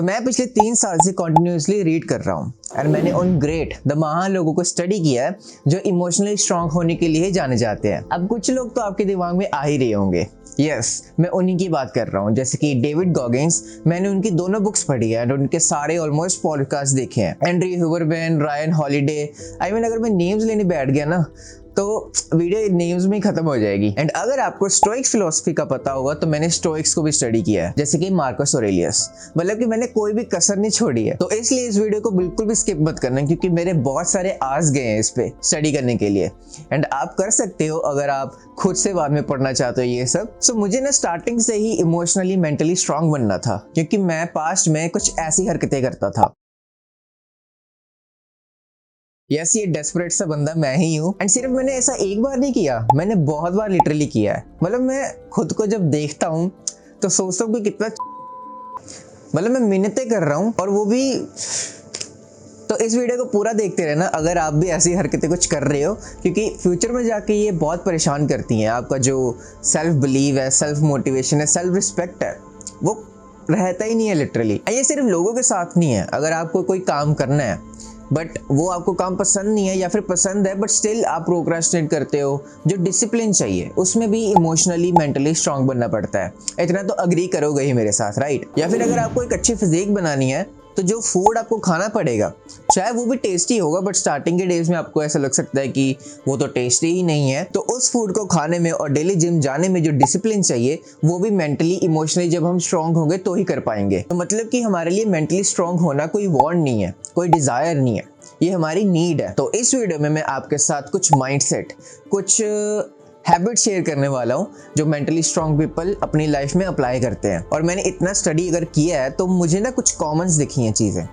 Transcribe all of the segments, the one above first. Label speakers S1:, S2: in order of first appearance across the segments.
S1: मैं पिछले 3 साल से कॉन्टिन्यूसली रीड कर रहा हूँ और मैंने उन ग्रेट द महान लोगों को स्टडी किया है जो इमोशनली स्ट्रांग होने के लिए जाने जाते हैं। अब कुछ लोग तो आपके दिमाग में आ ही रहे होंगे, यस मैं उन्हीं की बात कर रहा हूँ, जैसे कि डेविड गॉगिंस। मैंने उनकी दोनों बुक्स पढ़ी है और उनके सारे ऑलमोस्ट पॉडकास्ट देखे हैं। Andrew Huberman, Ryan holiday. अगर मैं नेम्स लेने बैठ गया ना तो वीडियो नेम्स में ही खत्म हो जाएगी। एंड अगर आपको स्टोइक्स फिलोसफी का पता होगा तो मैंने स्टोइक्स को भी स्टडी किया है, जैसे कि मार्कस ऑरेलियस। मतलब कि मैंने कोई भी कसर नहीं छोड़ी है। तो इसलिए इस वीडियो को बिल्कुल भी स्किप मत करना, क्योंकि मेरे बहुत सारे आस गए हैं इस पे स्टडी करने के लिए। एंड आप कर सकते हो अगर आप खुद से बाद में पढ़ना चाहते हो ये सब। सो मुझे ना स्टार्टिंग से ही इमोशनली मेंटली स्ट्रांग बनना था, क्योंकि मैं पास्ट में कुछ ऐसी हरकतें करता था। यस, ये डेस्परेट सा बंदा मैं ही हूँ। एंड सिर्फ मैंने ऐसा एक बार नहीं किया, मैंने बहुत बार लिटरली किया है। मतलब मैं खुद को जब देखता हूँ तो सोचता हूँ कि कितना मतलब मैं मिन्नतें कर रहा हूँ, और वो भी। तो इस वीडियो को पूरा देखते रहना अगर आप भी ऐसी हरकतें कुछ कर रहे हो, क्योंकि फ्यूचर में जाके ये बहुत परेशान करती हैं। आपका जो सेल्फ बिलीव है, सेल्फ मोटिवेशन है, सेल्फ रिस्पेक्ट है, वो रहता ही नहीं है लिटरली। ये सिर्फ लोगों के साथ नहीं है। अगर आपको कोई काम करना है बट वो आपको काम पसंद नहीं है, या फिर पसंद है बट स्टिल आप प्रोक्रास्टिनेट करते हो, जो डिसिप्लिन चाहिए उसमें भी इमोशनली मेंटली स्ट्रांग बनना पड़ता है। इतना तो अग्री करोगे ही मेरे साथ, राइट? या फिर अगर आपको एक अच्छी फिजिक बनानी है तो जो फूड आपको खाना पड़ेगा, चाहे वो भी टेस्टी होगा, बट स्टार्टिंग के डेज में आपको ऐसा लग सकता है कि वो तो टेस्टी ही नहीं है, तो उस फूड को खाने में और डेली जिम जाने में जो डिसिप्लिन चाहिए वो भी मेंटली इमोशनली जब हम स्ट्रांग होंगे तो ही कर पाएंगे। तो मतलब कि हमारे लिए मेंटली स्ट्रांग होना कोई वांट नहीं है, कोई डिजायर नहीं है, ये हमारी नीड है। तो इस वीडियो में मैं आपके साथ कुछ माइंडसेट, कुछ हैबिट शेयर करने वाला हूँ जो मेंटली स्ट्रांग पीपल अपनी लाइफ में अप्लाई करते हैं। और मैंने इतना स्टडी अगर किया है तो मुझे ना कुछ कॉमन्स दिखी हैं चीजें,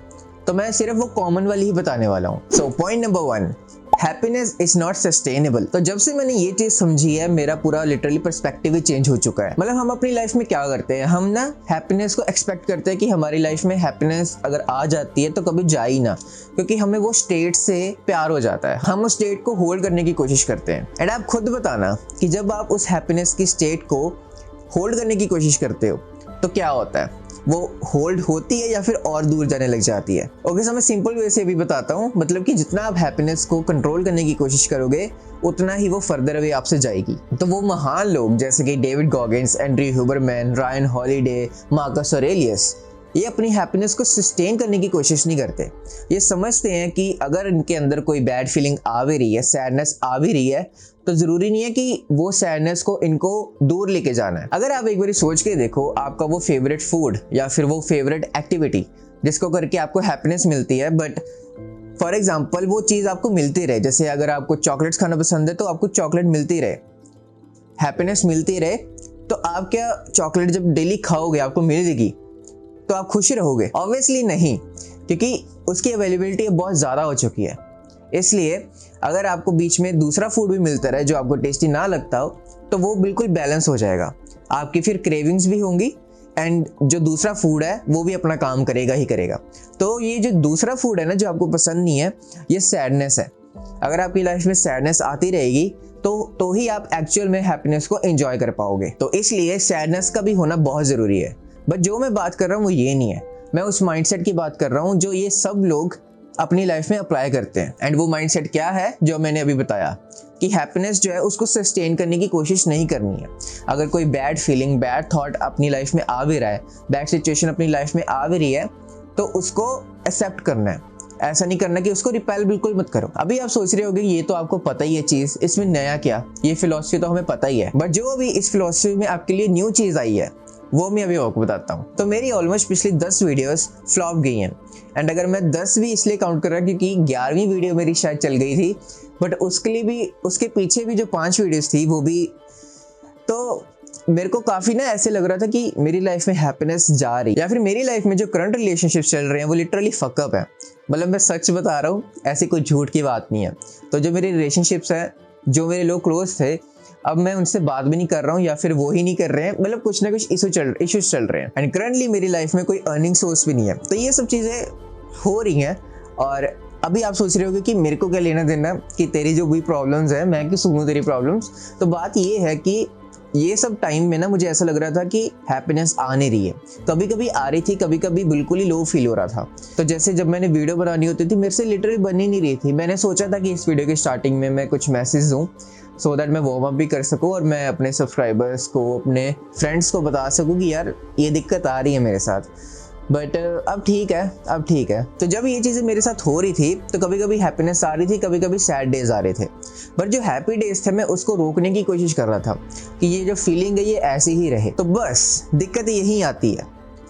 S1: तो मैं सिर्फ वो कॉमन वाली ही बताने वाला हूँ। So point number 1, happiness is not sustainable. तो जब से मैंने ये चीज समझी है, मेरा पूरा लिटरली पर्सपेक्टिव ही चेंज हो चुका है। मतलब हम अपनी लाइफ में क्या करते हैं, हम ना हैप्पीनेस को एक्सपेक्ट करते हैं कि हमारी लाइफ में हैप्पीनेस अगर आ जाती है तो कभी जाए ही ना, क्योंकि हमें वो स्टेट से प्यार हो जाता है। हम उस स्टेट को होल्ड करने की कोशिश करते हैं। एंड आप खुद बताना कि जब आप उस हैप्पीनेस की स्टेट को होल्ड करने की कोशिश करते हो तो क्या होता है, वो होल्ड होती है या फिर और दूर जाने लग जाती है? ओके, मैं सिंपल वे से भी बताता हूँ। मतलब कि जितना आप हैप्पीनेस को कंट्रोल करने की कोशिश करोगे उतना ही वो फर्दर अवे आपसे जाएगी। तो वो महान लोग जैसे कि David Goggins, Andrew Huberman, Ryan holiday, Marcus Aurelius, ये अपनी हैप्पीनेस को सस्टेन करने की कोशिश नहीं करते। ये समझते हैं कि अगर इनके अंदर कोई बैड फीलिंग आ भी रही है, सैडनेस आ भी रही है, तो जरूरी नहीं है कि वो सैडनेस को इनको दूर लेके जाना है। अगर आप एक बार सोच के देखो, आपका वो फेवरेट फूड या फिर वो फेवरेट एक्टिविटी जिसको करके आपको हैप्पीनेस मिलती है, बट फॉर एग्जाम्पल वो चीज़ आपको मिलती रहे। जैसे अगर आपको चॉकलेट्स खाना पसंद है तो आपको चॉकलेट मिलती रहे, हैप्पीनेस मिलती रहे, तो आप क्या चॉकलेट जब डेली खाओगे आपको मिलेगी तो आप खुश रहोगे? ऑब्वियसली नहीं, क्योंकि उसकी अवेलेबिलिटी बहुत ज़्यादा हो चुकी है। इसलिए अगर आपको बीच में दूसरा फूड भी मिलता रहे जो आपको टेस्टी ना लगता हो, तो वो बिल्कुल बैलेंस हो जाएगा। आपकी फिर क्रेविंग्स भी होंगी एंड जो दूसरा फूड है वो भी अपना काम करेगा ही करेगा। तो ये जो दूसरा फूड है ना जो आपको पसंद नहीं है, ये सैडनेस है। अगर आपकी लाइफ में सैडनेस आती रहेगी तो ही आप एक्चुअल में हैप्पीनेस को एंजॉय कर पाओगे। तो इसलिए सैडनेस का भी होना बहुत ज़रूरी है। बट जो मैं बात कर रहा हूँ वो ये नहीं है, मैं उस माइंडसेट की बात कर रहा हूँ जो ये सब लोग अपनी लाइफ में अप्लाई करते हैं। एंड वो माइंडसेट क्या है जो मैंने अभी बताया, कि हैप्पीनेस जो है उसको सस्टेन करने की कोशिश नहीं करनी है। अगर कोई बैड फीलिंग, बैड थॉट अपनी लाइफ में आ भी रहा है, बैड सिचुएशन अपनी लाइफ में आ भी रही है, तो उसको एक्सेप्ट करना है। ऐसा नहीं करना कि उसको रिपेल बिल्कुल मत करो। अभी आप सोच रहे होगे ये तो आपको पता ही है चीज़, इसमें नया क्या, ये फिलॉसफी तो हमें पता ही है। बट जो अभी इस फिलॉसफी में आपके लिए न्यू चीज़ आई है वो मैं अभी आपको बताता हूँ। तो मेरी ऑलमोस्ट पिछली 10 वीडियोस फ्लॉप गई हैं। एंड अगर मैं 10 भी इसलिए काउंट कर रहा हूँ क्योंकि 11वीं वीडियो मेरी शायद चल गई थी, बट उसके लिए भी, उसके पीछे भी जो 5 वीडियोस थी वो भी, तो मेरे को काफ़ी ना ऐसे लग रहा था कि मेरी लाइफ में हैप्पीनेस जा रही, या फिर मेरी लाइफ में जो करंट रिलेशनशिप चल रहे हैं वो लिटरली फकअप है। मतलब मैं सच बता रहा हूँ, ऐसी कोई झूठ की बात नहीं है। तो जो मेरे रिलेशनशिप्स हैं, जो मेरे लोग क्लोज थे, अब मैं उनसे बात भी नहीं कर रहा हूँ या फिर वो ही नहीं कर रहे हैं। मतलब कुछ ना कुछ इश्यूज चल रहे हैं। एंड करंटली मेरी लाइफ में कोई अर्निंग सोर्स भी नहीं है। तो ये सब चीज़ें हो रही हैं। और अभी आप सोच रहे होगे कि मेरे को क्या लेना देना कि तेरी जो भी प्रॉब्लम्स है, मैं क्यों सुनूं तेरी प्रॉब्लम्स। तो बात ये है कि ये सब टाइम में ना मुझे ऐसा लग रहा था कि हैप्पीनेस आ नहीं रही है। कभी कभी आ रही थी, कभी कभी बिल्कुल ही लो फील हो रहा था। तो जैसे जब मैंने वीडियो बनानी होती थी, मेरे से लिटरली बन ही नहीं रही थी। मैंने सोचा था कि इस वीडियो की स्टार्टिंग में मैं कुछ मैसेज दूँ सो दैट मैं वार्म अप भी कर सकूँ और मैं अपने सब्सक्राइबर्स को, अपने फ्रेंड्स को बता सकूँ कि यार ये दिक्कत आ रही है मेरे साथ। बट अब ठीक है। तो जब ये चीज़ें मेरे साथ हो रही थी तो कभी कभी हैप्पीनेस आ रही थी, कभी कभी सैड डेज आ रहे थे। बट जो हैप्पी डेज थे मैं उसको रोकने की कोशिश कर रहा था कि ये जो फीलिंग है ये ऐसी ही रहे। तो बस दिक्कत यही आती है,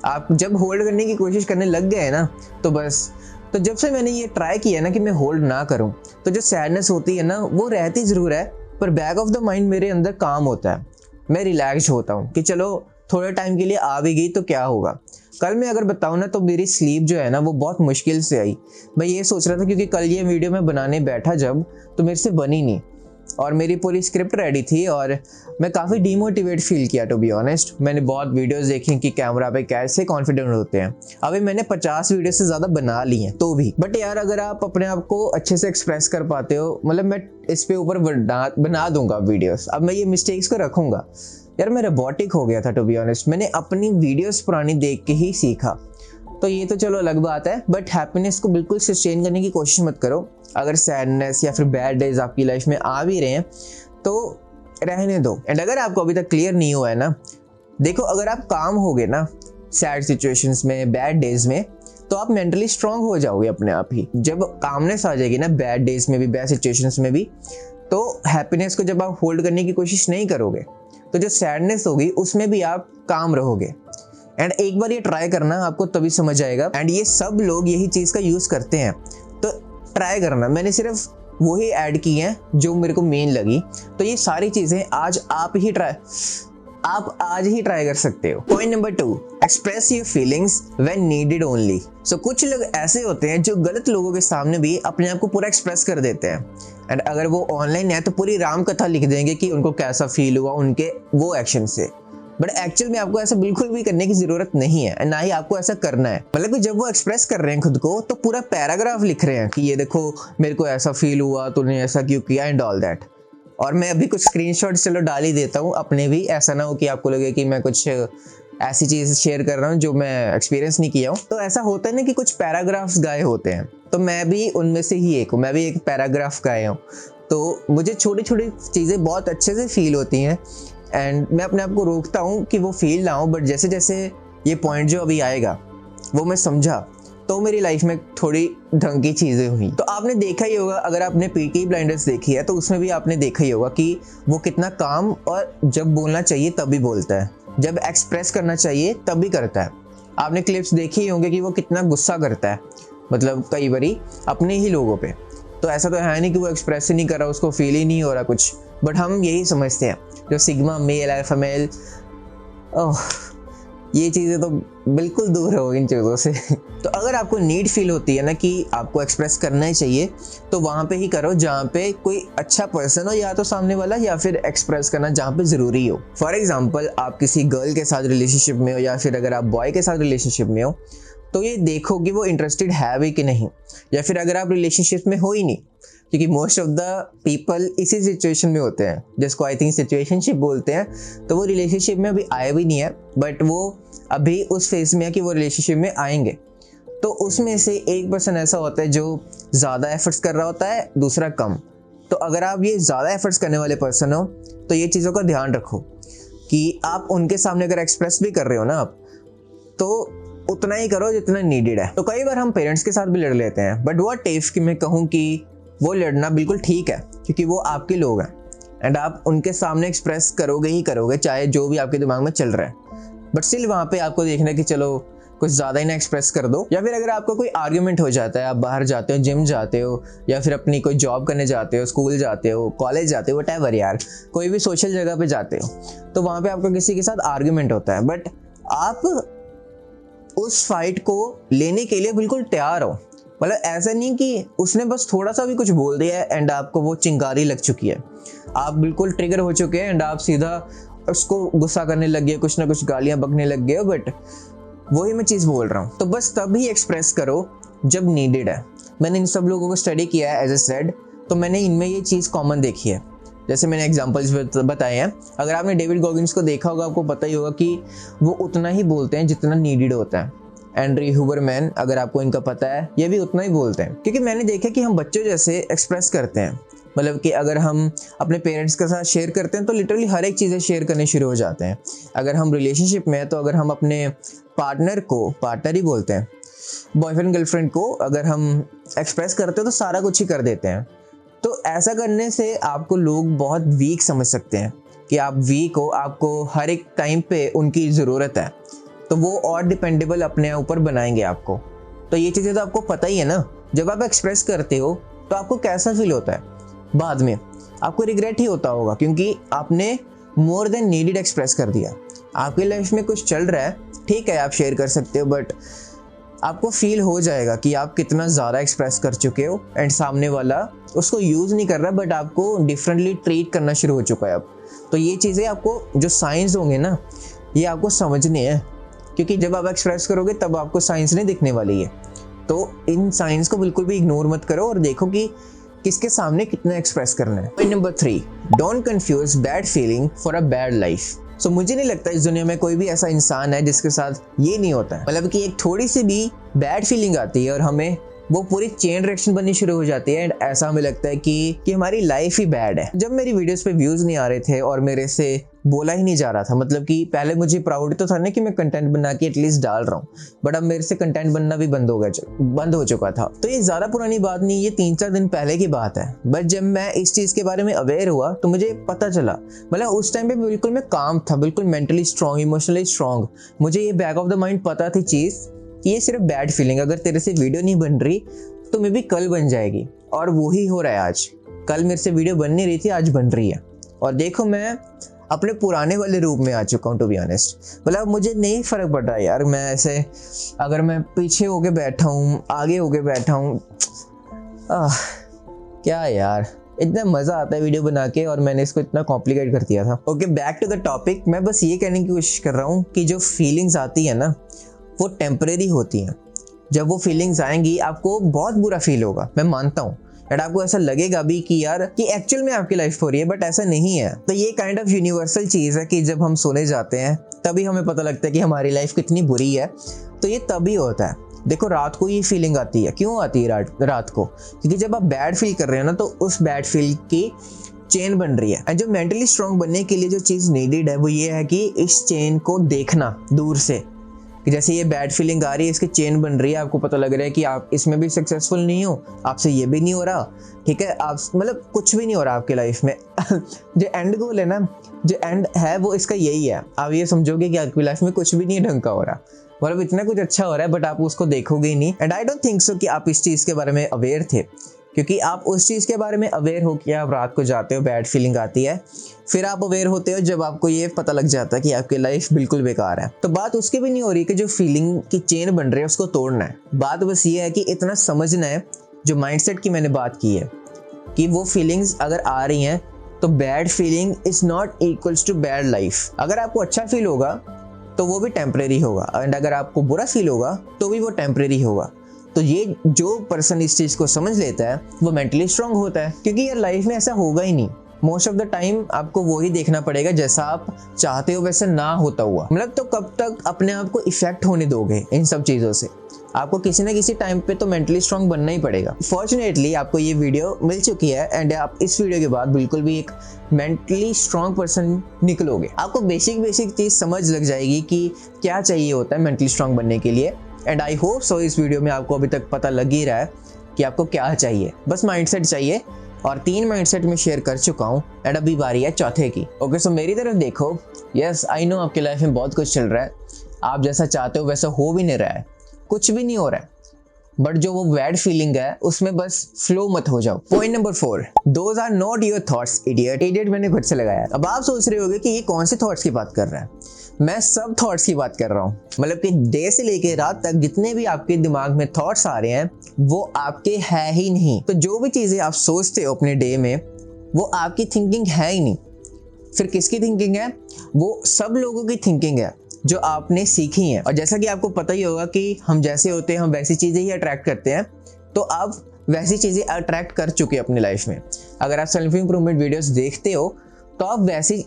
S1: आप जब होल्ड करने की कोशिश करने लग गए ना तो बस। तो जब से मैंने ये ट्राई किया ना कि मैं होल्ड ना करूं, तो जो सैडनेस होती है ना वो रहती ज़रूर है, पर बैक ऑफ द माइंड मेरे अंदर काम होता है। मैं रिलैक्स होता हूँ कि चलो थोड़े टाइम के लिए आ भी गई तो क्या होगा। कल मैं अगर बताऊँ ना तो मेरी स्लीप जो है ना वो बहुत मुश्किल से आई। मैं ये सोच रहा था क्योंकि कल ये वीडियो मैं बनाने बैठा जब, तो मेरे से बनी नहीं और मेरी पूरी स्क्रिप्ट रेडी थी और मैं काफ़ी डीमोटिवेट फील किया टू बी ऑनेस्ट। मैंने बहुत वीडियोस देखी कि कैमरा पे कैसे कॉन्फिडेंट होते हैं। अभी मैंने 50 वीडियो से ज़्यादा बना ली हैं तो भी। बट यार अगर आप अपने आप को अच्छे से एक्सप्रेस कर पाते हो, मतलब मैं इस पे ऊपर बना दूंगा वीडियोस। अब मैं ये मिस्टेक्स को रखूँगा। यार मैं रोबोटिक हो गया था टू बी ऑनेस्ट। मैंने अपनी वीडियोस पुरानी देख के ही सीखा। तो ये तो चलो अलग बात है, बट हैप्पीनेस को बिल्कुल सस्टेन करने की कोशिश मत करो। अगर सैडनेस या फिर बैड डेज आपकी लाइफ में आ भी रहे हैं तो रहने दो। एंड अगर आपको अभी तक क्लियर नहीं हुआ है ना, देखो अगर आप काम होगे ना सैड सिचुएशंस में, बैड डेज में, तो आप मेंटली स्ट्रांग हो जाओगे अपने आप ही। जब कामनेस आ जाएगी ना बैड डेज में भी, बैड सिचुएशंस में भी, तो हैप्पीनेस को जब आप होल्ड करने की कोशिश नहीं करोगे तो जो सैडनेस होगी उसमें भी आप काम रहोगे। एंड एक बार ये ट्राई करना, आपको तभी समझ आएगा। एंड ये सब लोग यही चीज़ का यूज़ करते हैं, तो ट्राई करना। मैंने सिर्फ वही ऐड की हैं जो मेरे को मेन लगी। तो ये सारी चीज़ें आज आप आज ही ट्राई कर सकते हो। Point number 2, express your feelings when needed only. So कुछ लोग ऐसे होते हैं जो गलत लोगों के सामने भी अपने आप को पूरा एक्सप्रेस कर देते हैं। एंड अगर वो ऑनलाइन है तो पूरी राम कथा लिख देंगे कि उनको कैसा फील हुआ उनके वो एक्शन से। बट एक्चुअल में आपको ऐसा बिल्कुल भी करने की जरूरत नहीं है, ना ही आपको ऐसा करना है। मतलब कि जब वो एक्सप्रेस कर रहे हैं खुद को तो पूरा पैराग्राफ लिख रहे हैं कि ये देखो मेरे को ऐसा फील हुआ, तूने ऐसा क्यों किया एंड ऑल दैट। और मैं अभी कुछ स्क्रीनशॉट्स चलो डाल ही देता हूँ अपने भी, ऐसा ना हो कि आपको लगे कि मैं कुछ ऐसी चीज़ शेयर कर रहा हूँ जो मैं एक्सपीरियंस नहीं किया हूँ। तो ऐसा होता है ना कि कुछ पैराग्राफ्स गाए होते हैं, तो मैं भी उनमें से ही एक हूँ। मैं भी एक पैराग्राफ गाया हूँ। तो मुझे छोटी छोटी चीज़ें बहुत अच्छे से फील होती हैं एंड मैं अपने आप को रोकता हूँ कि वो फील ना हो। बट जैसे जैसे ये पॉइंट जो अभी आएगा वो मैं समझा तो मेरी लाइफ में थोड़ी ढंग की चीज़ें हुई। तो आपने देखा ही होगा, अगर आपने पीकी ब्लाइंडर्स देखी है तो उसमें भी आपने देखा ही होगा कि वो कितना काम और जब बोलना चाहिए तभी बोलता है, जब एक्सप्रेस करना चाहिए तभी करता है। आपने क्लिप्स देखी ही होंगे कि वो कितना गुस्सा करता है, मतलब कई बारी अपने ही लोगों पे। तो ऐसा तो है नहीं कि वो एक्सप्रेस ही नहीं कर रहा, उसको फील ही नहीं हो रहा कुछ। बट हम यही समझते हैं जो सिग्मा मेल अल्फा मेल, ओह ये चीज़ें तो बिल्कुल दूर रहो इन चीज़ों से। तो अगर आपको नीड फील होती है ना कि आपको एक्सप्रेस करना ही चाहिए, तो वहाँ पे ही करो जहाँ पे कोई अच्छा पर्सन हो, या तो सामने वाला, या फिर एक्सप्रेस करना जहाँ पे ज़रूरी हो। फॉर एग्जांपल आप किसी गर्ल के साथ रिलेशनशिप में हो, या फिर अगर आप बॉय के साथ रिलेशनशिप में हो, तो ये देखो कि वो इंटरेस्टेड है भी कि नहीं। या फिर अगर आप रिलेशनशिप में हो ही नहीं, क्योंकि मोस्ट ऑफ द पीपल इसी सिचुएशन में होते हैं जिसको आई थिंक सिचुएशनशिप बोलते हैं, तो वो रिलेशनशिप में अभी आए भी नहीं है, बट वो अभी उस फेज में है कि वो रिलेशनशिप में आएंगे। तो उसमें से एक पर्सन ऐसा होता है जो ज़्यादा एफर्ट्स कर रहा होता है, दूसरा कम। तो अगर आप ये ज़्यादा एफर्ट्स करने वाले पर्सन हो तो ये चीज़ों का ध्यान रखो कि आप उनके सामने अगर एक्सप्रेस भी कर रहे हो ना आप, तो उतना ही करो जितना नीडेड है। तो कई बार हम पेरेंट्स के साथ भी लड़ लेते हैं, बट व्हाट इफ कि मैं कहूँ कि वो लड़ना बिल्कुल ठीक है, क्योंकि वो आपके लोग हैं एंड आप उनके सामने एक्सप्रेस करोगे ही करोगे, चाहे जो भी आपके दिमाग में चल रहा है। बट स्टिल वहाँ पे आपको देखना है कि चलो कुछ ज़्यादा ही ना एक्सप्रेस कर दो। या फिर अगर आपको कोई आर्ग्यूमेंट हो जाता है, आप बाहर जाते हो, जिम जाते हो, या फिर अपनी कोई जॉब करने जाते हो, स्कूल जाते हो, कॉलेज जाते हो, व्हाटएवर यार, कोई भी सोशल जगह पे जाते हो, तो वहाँ पे आपका किसी के साथ आर्ग्यूमेंट होता है, बट आप उस फाइट को लेने के लिए बिल्कुल तैयार हो। मतलब ऐसा नहीं कि उसने बस थोड़ा सा भी कुछ बोल दिया है एंड आपको वो चिंगारी लग चुकी है, आप बिल्कुल ट्रिगर हो चुके हैं एंड आप सीधा उसको गुस्सा करने लग गए, कुछ ना कुछ गालियां बकने लग गए। बट वही मैं चीज़ बोल रहा हूँ, तो बस तभी एक्सप्रेस करो जब नीडेड है। मैंने इन सब लोगों को स्टडी किया है एज ए सेड, तो मैंने इनमें ये चीज़ कॉमन देखी है जैसे मैंने एग्जांपल्स बताए हैं। अगर आपने डेविड गॉगिन्स को देखा होगा, आपको पता ही होगा कि वो उतना ही बोलते हैं जितना नीडेड होता है। एंड्रयू हुबरमैन, अगर आपको इनका पता है, ये भी उतना ही बोलते हैं। क्योंकि मैंने देखा कि हम बच्चों जैसे एक्सप्रेस करते हैं, मतलब कि अगर हम अपने पेरेंट्स के साथ शेयर करते हैं तो लिटरली हर एक चीज़ें शेयर करने शुरू हो जाते हैं। अगर हम रिलेशनशिप में हैं तो अगर हम अपने पार्टनर को पार्टनर ही बोलते हैं, बॉयफ्रेंड गर्लफ्रेंड को अगर हम एक्सप्रेस करते हैं तो सारा कुछ ही कर देते हैं। तो ऐसा करने से आपको लोग बहुत वीक समझ सकते हैं कि आप वीक हो, आपको हर एक टाइम पे उनकी ज़रूरत है, तो वो और डिपेंडेबल अपने ऊपर बनाएंगे आपको। तो ये चीज़ें तो आपको पता ही है ना। जब आप एक्सप्रेस करते हो तो आपको कैसा फील होता है? बाद में आपको रिग्रेट ही होता होगा, क्योंकि आपने मोर देन नीडेड एक्सप्रेस कर दिया। आपकी लाइफ में कुछ चल रहा है, ठीक है, आप शेयर कर सकते हो, बट आपको फील हो जाएगा कि आप कितना ज़्यादा एक्सप्रेस कर चुके हो एंड सामने वाला उसको यूज़ नहीं कर रहा, बट आपको डिफरेंटली ट्रीट करना शुरू हो चुका है अब। तो ये चीज़ें आपको, जो साइंस होंगे ना, ये आपको समझने हैं, क्योंकि जब आप एक्सप्रेस करोगे तब आपको साइंस नहीं दिखने वाली है। तो इन साइंस को बिल्कुल भी इग्नोर मत करो और देखो कि किसके सामने कितना एक्सप्रेस करना है। Point number 3, don't confuse bad feeling for a bad life. So मुझे नहीं लगता इस दुनिया में कोई भी ऐसा इंसान है जिसके साथ ये नहीं होता है। मतलब कि एक थोड़ी सी भी बैड फीलिंग आती है और हमें वो पूरी चेन रिएक्शन बननी शुरू हो जाती है एंड ऐसा हमें लगता है कि हमारी लाइफ ही बैड है। जब मेरी वीडियोस पे व्यूज नहीं आ रहे थे और मेरे से बोला ही नहीं जा रहा था, मतलब कि पहले मुझे प्राउड तो था ना कि मैं कंटेंट बना के एटलीस्ट डाल रहा हूँ, बट अब मेरे से कंटेंट बनना भी बंद हो चुका था। तो ये ज़्यादा पुरानी बात नहीं, ये 3-4 दिन पहले की बात है। बट जब मैं इस चीज़ के बारे में अवेयर हुआ तो मुझे पता चला, मतलब उस टाइम पे बिल्कुल मैं काम था, बिल्कुल मेंटली स्ट्रॉन्ग, इमोशनली स्ट्रॉन्ग। मुझे ये बैक ऑफ द माइंड पता थी चीज़ कि ये सिर्फ बैड फीलिंग, अगर तेरे से वीडियो नहीं बन रही तो मे भी कल बन जाएगी, और वो ही हो रहा है आज। कल मेरे से वीडियो बन नहीं रही थी, आज बन रही है। और देखो मैं अपने पुराने वाले रूप में आ चुका हूँ, टू बी ऑनेस्ट। मतलब मुझे नहीं फ़र्क पड़ रहा यार, मैं ऐसे अगर मैं पीछे होके बैठा हूँ, आगे होके बैठा हूँ, क्या यार, इतना मज़ा आता है वीडियो बना के और मैंने इसको इतना कॉम्प्लिकेट कर दिया था। Okay, back to the topic. मैं बस ये कहने की कोशिश कर रहा हूँ कि जो फीलिंग्स आती है ना, वो टेम्परेरी होती हैं। जब वो फीलिंग्स आएंगी आपको बहुत बुरा फील होगा, मैं मानता हूँ, बट आपको ऐसा लगेगा भी कि यार कि एक्चुअल में आपकी लाइफ हो रही है, बट ऐसा नहीं है। तो ये काइंड ऑफ यूनिवर्सल चीज़ है कि जब हम सोने जाते हैं तभी हमें पता लगता है कि हमारी लाइफ कितनी बुरी है। तो ये तभी होता है। देखो, रात को ये फीलिंग आती है, क्यों आती है रात को? क्योंकि जब आप बैड फील कर रहे हो ना, तो उस बैड फील की चेन बन रही है। एंड जो मेंटली स्ट्रांग बनने के लिए जो चीज़ नीडेड है वो ये है कि इस चेन को देखना दूर से, कि जैसे ये बैड फीलिंग आ रही है, इसकी चेन बन रही है, आपको पता लग रहा है कि आप इसमें भी सक्सेसफुल नहीं हो, आपसे ये भी नहीं हो रहा, ठीक है, आप मतलब कुछ भी नहीं हो रहा आपके लाइफ में। जो एंड गोल है ना, जो एंड है वो इसका यही है। आप ये समझोगे कि आपकी लाइफ में कुछ भी नहीं ढंग का हो रहा, मतलब इतना कुछ अच्छा हो रहा है, बट आप उसको देखोगे ही नहीं। And I don't think so कि आप इस चीज़ के बारे में अवेयर थे, क्योंकि आप उस चीज़ के बारे में अवेयर हो कि आप रात को जाते हो, बैड फीलिंग आती है, फिर आप अवेयर होते हो जब आपको ये पता लग जाता है कि आपकी लाइफ बिल्कुल बेकार है। तो बात उसकी भी नहीं हो रही कि जो फीलिंग की चेन बन रही है उसको तोड़ना है। बात बस ये है कि इतना समझना है, जो माइंडसेट की मैंने बात की है, कि वो फीलिंग्स अगर आ रही हैं तो bad feeling is not equals to bad life. अगर आपको अच्छा फील होगा तो वो भी टेम्परेरी होगा, एंड अगर आपको बुरा फील होगा तो भी वो टेम्परेरी होगा। तो ये जो पर्सन इस चीज़ को समझ लेता है वो मेंटली स्ट्रांग होता है, क्योंकि यार लाइफ में ऐसा होगा ही नहीं। मोस्ट ऑफ द टाइम आपको वो ही देखना पड़ेगा जैसा आप चाहते हो वैसे ना होता हुआ। मतलब तो कब तक अपने आप को इफेक्ट होने दोगे इन सब चीज़ों से? आपको किसी ना किसी टाइम पे तो मेंटली स्ट्रांग बनना ही पड़ेगा। फॉर्चुनेटली आपको ये वीडियो मिल चुकी है एंड आप इस वीडियो के बाद बिल्कुल भी एक मेंटली स्ट्रांग पर्सन निकलोगे। आपको बेसिक चीज़ समझ लग जाएगी कि क्या चाहिए होता है मेंटली स्ट्रांग बनने के लिए। एंड आई होप सो इस वीडियो में आपको अभी तक पता लग ही रहा है कि आपको क्या चाहिए। बस माइंडसेट चाहिए, और 3 माइंडसेट में शेयर कर चुका हूँ एंड अभी बारी है चौथे की। ओके, सो मेरी तरफ देखो। यस, आई नो आपकी लाइफ में बहुत कुछ चल रहा है, आप जैसा चाहते हो वैसा हो भी नहीं रहा है, कुछ भी नहीं हो रहा है, बट जो वो बैड फीलिंग है उसमें बस फ्लो मत हो जाओ। Point number 4, those are not your thoughts idiot. Idiot मैंने खुद से लगाया। अब आप सोच रहे होगे कि ये कौन से थॉट्स की बात कर रहा है। मैं सब थॉट्स की बात कर रहा हूँ, मतलब कि डे से लेके रात तक जितने भी आपके दिमाग में थॉट्स आ रहे हैं वो आपके है ही नहीं। तो जो भी चीज़ें आप सोचते हो अपने डे में वो आपकी थिंकिंग है ही नहीं। फिर किसकी थिंकिंग है? वो सब लोगों की थिंकिंग है जो आपने सीखी हैं। और जैसा कि आपको पता ही होगा कि हम जैसे होते हैं हम वैसी चीज़ें ही अट्रैक्ट करते हैं। तो अब वैसी चीज़ें अट्रैक्ट कर चुके हैं अपनी लाइफ में। अगर आप सेल्फ इंप्रूवमेंट वीडियोस देखते हो तो आप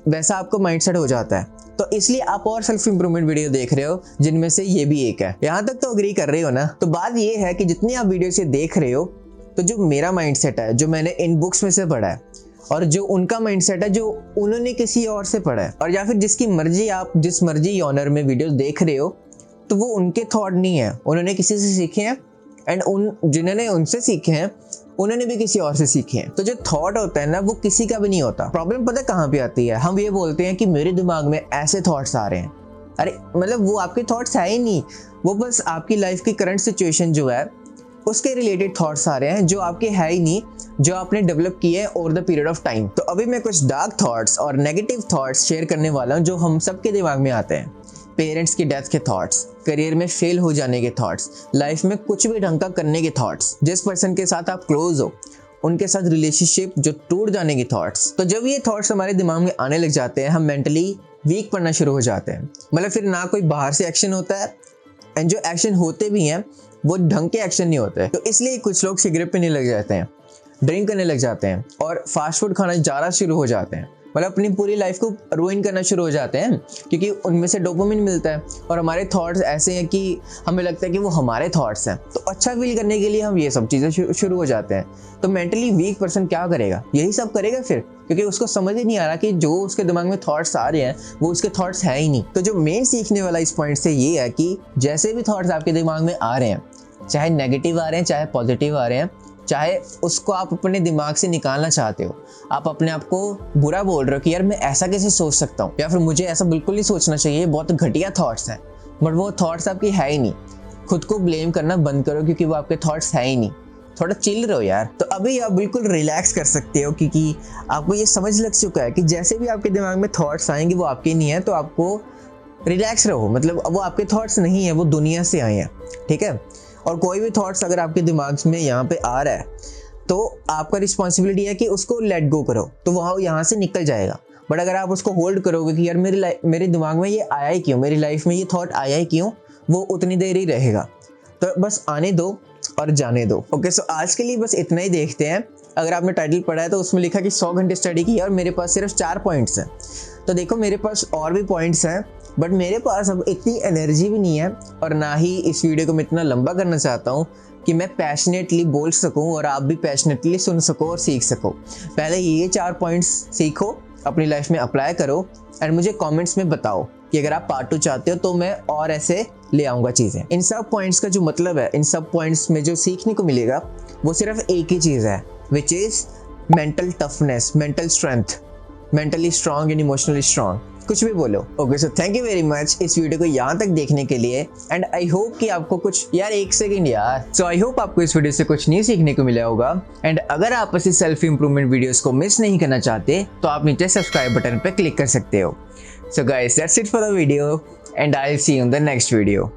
S1: वैसा आपका माइंडसेट हो जाता है, तो इसलिए आप और सेल्फ इंप्रूवमेंट वीडियो देख रहे हो, जिनमें से ये भी एक है। यहाँ तक तो अग्री कर रहे हो ना। तो बात ये है कि जितनी आप वीडियो से देख रहे हो, तो जो मेरा माइंडसेट है, जो मैंने इन बुक्स में से पढ़ा है, और जो उनका माइंडसेट है जो उन्होंने किसी और से पढ़ा है, और या फिर जिसकी मर्जी आप जिस मर्जी ऑनर में वीडियो देख रहे हो, तो वो उनके थॉट नहीं है, उन्होंने किसी से सीखे हैं, एंड जिन्होंने उनसे सीखे हैं उन्होंने भी किसी और से सीखे हैं। तो जो थॉट होता है ना, वो किसी का भी नहीं होता। प्रॉब्लम पता कहाँ पे आती है? हम ये बोलते हैं कि मेरे दिमाग में ऐसे थॉट्स आ रहे हैं। अरे मतलब वो आपके थॉट्स है ही नहीं, वो बस आपकी लाइफ की करंट सिचुएशन जो है उसके रिलेटेड थॉट्स आ रहे हैं, जो आपके है ही नहीं, जो आपने डेवलप किए हैं over the period of time. तो अभी मैं कुछ डार्क थॉट्स और नेगेटिव थॉट्स शेयर करने वाला हूँ, जो हम सबके दिमाग में आते हैं। पेरेंट्स की डेथ के थॉट्स, करियर में फेल हो जाने के थॉट्स, लाइफ में कुछ भी ढंग का करने के थॉट्स, जिस पर्सन के साथ आप क्लोज हो उनके साथ रिलेशनशिप जो टूट जाने की थॉट्स। तो जब ये थॉट्स हमारे दिमाग में आने लग जाते हैं, हम मेंटली वीक पड़ना शुरू हो जाते हैं। मतलब फिर ना कोई बाहर से एक्शन होता है, एंड जो एक्शन होते भी हैं वो ढंग के एक्शन नहीं होते। तो इसलिए कुछ लोग सिगरेट पीने लग जाते हैं, ड्रिंक करने लग जाते हैं, और फास्ट फूड खाना ज़्यादा शुरू हो जाते हैं। मतलब अपनी पूरी लाइफ को रुइन करना शुरू हो जाते हैं, क्योंकि उनमें से डोपामिन मिलता है। और हमारे थॉट्स ऐसे हैं कि हमें लगता है कि वो हमारे थॉट्स हैं, तो अच्छा फील करने के लिए हम ये सब चीज़ें शुरू हो जाते हैं। तो मेंटली वीक पर्सन क्या करेगा? यही सब करेगा फिर, क्योंकि उसको समझ ही नहीं आ रहा कि जो उसके दिमाग में थॉट्स आ रहे हैं वो उसके थॉट्स है ही नहीं। तो जो मेन सीखने वाला इस पॉइंट से ये है कि जैसे भी थॉट्स आपके दिमाग में आ रहे हैं, चाहे नेगेटिव आ रहे हैं चाहे पॉजिटिव आ रहे हैं, चाहे उसको आप अपने दिमाग से निकालना चाहते हो, आप अपने आप को बुरा बोल रहे हो कि यार मैं ऐसा कैसे सोच सकता हूँ, या फिर मुझे ऐसा बिल्कुल नहीं सोचना चाहिए, बहुत घटिया थॉट्स हैं, बट वो थॉट्स आपकी है ही नहीं। खुद को ब्लेम करना बंद करो, क्योंकि वो आपके थॉट्स है ही नहीं। थोड़ा चिल रहो यार। तो अभी आप बिल्कुल रिलैक्स कर सकते हो, क्योंकि आपको ये समझ लग चुका है कि जैसे भी आपके दिमाग में थॉट्स आएंगे वो आपके नहीं है। तो आपको रिलैक्स रहो, मतलब वो आपके थॉट्स नहीं है, वो दुनिया से आए हैं, ठीक है। और कोई भी थॉट्स अगर आपके दिमाग में यहाँ पे आ रहा है, तो आपका रिस्पॉन्सिबिलिटी है कि उसको लेट गो करो, तो वह यहाँ से निकल जाएगा। बट अगर आप उसको होल्ड करोगे कि यार मेरे दिमाग में ये आया ही क्यों, मेरी लाइफ में ये थॉट आया ही क्यों, वो उतनी देर ही रहेगा। तो बस आने दो और जाने दो। ओके, सो आज के लिए बस इतना ही देखते हैं। अगर आपने टाइटल पढ़ा है तो उसमें लिखा कि 100 घंटे स्टडी की, और मेरे पास सिर्फ 4 पॉइंट्स हैं। तो देखो मेरे पास और भी पॉइंट्स हैं, बट मेरे पास अब इतनी एनर्जी भी नहीं है, और ना ही इस वीडियो को मैं इतना लंबा करना चाहता हूँ कि मैं पैशनेटली बोल सकूँ और आप भी पैशनेटली सुन सको और सीख सको। पहले ये 4 पॉइंट्स सीखो, अपनी लाइफ में अप्लाई करो, एंड मुझे कमेंट्स में बताओ कि अगर आप पार्ट 2 चाहते हो तो मैं और ऐसे ले आऊँगा चीज़ें। इन सब पॉइंट्स का जो मतलब है, इन सब पॉइंट्स में जो सीखने को मिलेगा वो सिर्फ एक ही चीज़ है, which is mental toughness, mental strength, mentally strong and emotionally strong, कुछ भी बोलो। Okay, so thank you very much इस वीडियो को यहाँ तक देखने के लिए, एंड आई होप कि आपको कुछ, यार एक सेकंड यार, सो आई होप आपको इस वीडियो से कुछ न्यू सीखने को मिला होगा। एंड अगर आप ऐसी सेल्फ इंप्रूवमेंट वीडियोस को मिस नहीं करना चाहते तो आप नीचे सब्सक्राइब बटन पर क्लिक कर सकते हो। So guys, that's it for the video, and I will see you in the next video.